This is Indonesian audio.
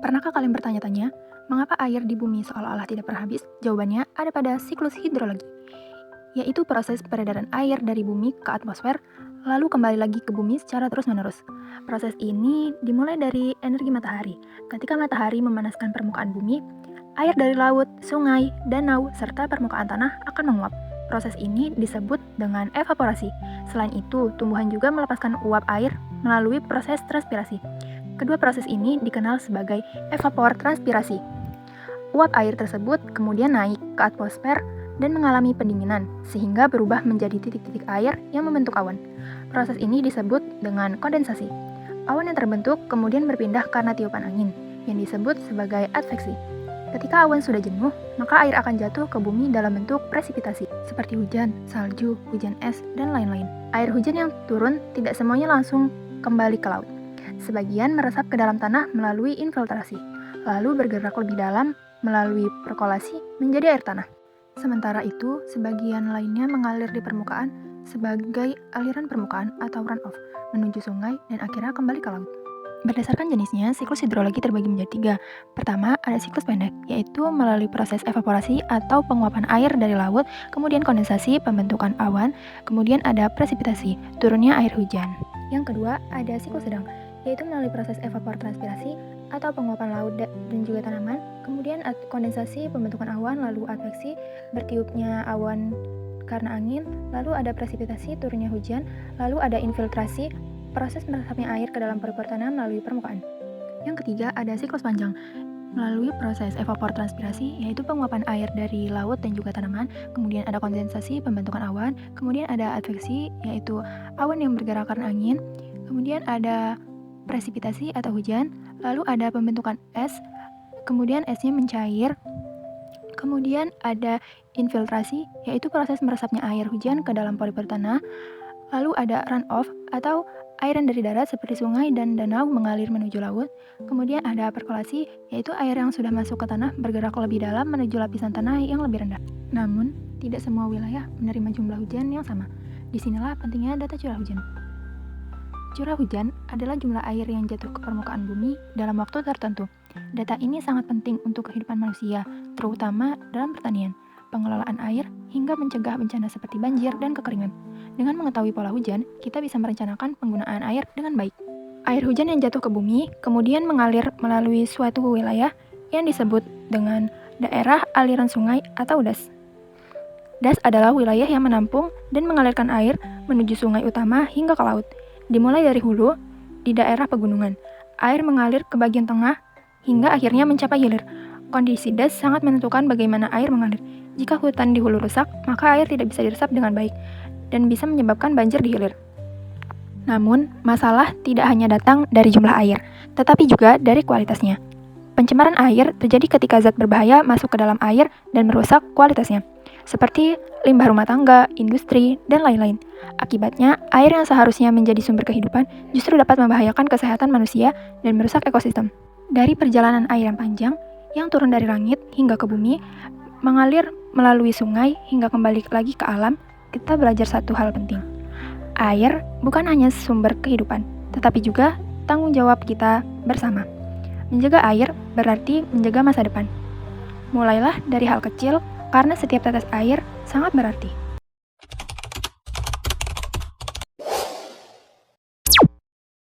Pernahkah kalian bertanya-tanya, mengapa air di bumi seolah-olah tidak pernah habis? Jawabannya ada pada siklus hidrologi, yaitu proses peredaran air dari bumi ke atmosfer, lalu kembali lagi ke bumi secara terus-menerus. Proses ini dimulai dari energi matahari. Ketika matahari memanaskan permukaan bumi, air dari laut, sungai, danau, serta permukaan tanah akan menguap. Proses ini disebut dengan evaporasi. Selain itu, tumbuhan juga melepaskan uap air melalui proses transpirasi. Kedua proses ini dikenal sebagai evapotranspirasi. Uap air tersebut kemudian naik ke atmosfer dan mengalami pendinginan, sehingga berubah menjadi titik-titik air yang membentuk awan. Proses ini disebut dengan kondensasi. Awan yang terbentuk kemudian berpindah karena tiupan angin, yang disebut sebagai adveksi. Ketika awan sudah jenuh, maka air akan jatuh ke bumi dalam bentuk presipitasi, seperti hujan, salju, hujan es, dan lain-lain. Air hujan yang turun tidak semuanya langsung kembali ke laut. Sebagian meresap ke dalam tanah melalui infiltrasi, lalu bergerak lebih dalam melalui perkolasi menjadi air tanah. Sementara itu, sebagian lainnya mengalir di permukaan sebagai aliran permukaan atau runoff menuju sungai dan akhirnya kembali ke laut. Berdasarkan jenisnya, siklus hidrologi terbagi menjadi 3. Pertama, ada siklus pendek, yaitu melalui proses evaporasi atau penguapan air dari laut, kemudian kondensasi, pembentukan awan, kemudian ada presipitasi, turunnya air hujan. Yang kedua, ada siklus sedang, yaitu melalui proses evapotranspirasi atau penguapan laut dan juga tanaman, kemudian kondensasi, pembentukan awan, lalu adveksi, bertiupnya awan karena angin, lalu ada presipitasi, turunnya hujan, lalu ada infiltrasi, proses meresapnya air ke dalam pori-pori tanah melalui permukaan. Yang ketiga, ada siklus panjang, melalui proses evapotranspirasi, yaitu penguapan air dari laut dan juga tanaman, kemudian ada kondensasi, pembentukan awan, kemudian ada adveksi, yaitu awan yang bergerak karena angin, kemudian ada presipitasi atau hujan, lalu ada pembentukan es, kemudian esnya mencair, kemudian ada infiltrasi, yaitu proses meresapnya air hujan ke dalam pori-pori tanah, lalu ada runoff atau airan dari darat seperti sungai dan danau mengalir menuju laut. Kemudian ada perkolasi, yaitu air yang sudah masuk ke tanah bergerak lebih dalam menuju lapisan tanah yang lebih rendah. Namun, tidak semua wilayah menerima jumlah hujan yang sama. Disinilah pentingnya data curah hujan. Curah hujan adalah jumlah air yang jatuh ke permukaan bumi dalam waktu tertentu. Data ini sangat penting untuk kehidupan manusia, terutama dalam pertanian, pengelolaan air, hingga mencegah bencana seperti banjir dan kekeringan. Dengan mengetahui pola hujan, kita bisa merencanakan penggunaan air dengan baik. Air hujan yang jatuh ke bumi kemudian mengalir melalui suatu wilayah yang disebut dengan daerah aliran sungai atau das. Das adalah wilayah yang menampung dan mengalirkan air menuju sungai utama hingga ke laut. Dimulai dari hulu, di daerah pegunungan, air mengalir ke bagian tengah hingga akhirnya mencapai hilir. Kondisi das sangat menentukan bagaimana air mengalir. Jika hutan di hulu rusak, maka air tidak bisa diresap dengan baik dan bisa menyebabkan banjir di hilir. Namun, masalah tidak hanya datang dari jumlah air, tetapi juga dari kualitasnya. Pencemaran air terjadi ketika zat berbahaya masuk ke dalam air dan merusak kualitasnya, seperti limbah rumah tangga, industri, dan lain-lain. Akibatnya, air yang seharusnya menjadi sumber kehidupan justru dapat membahayakan kesehatan manusia dan merusak ekosistem. Dari perjalanan air yang panjang, yang turun dari langit hingga ke bumi, mengalir melalui sungai hingga kembali lagi ke alam, kita belajar satu hal penting. Air bukan hanya sumber kehidupan, tetapi juga tanggung jawab kita bersama. Menjaga air berarti menjaga masa depan. Mulailah dari hal kecil, karena setiap tetes air sangat berarti.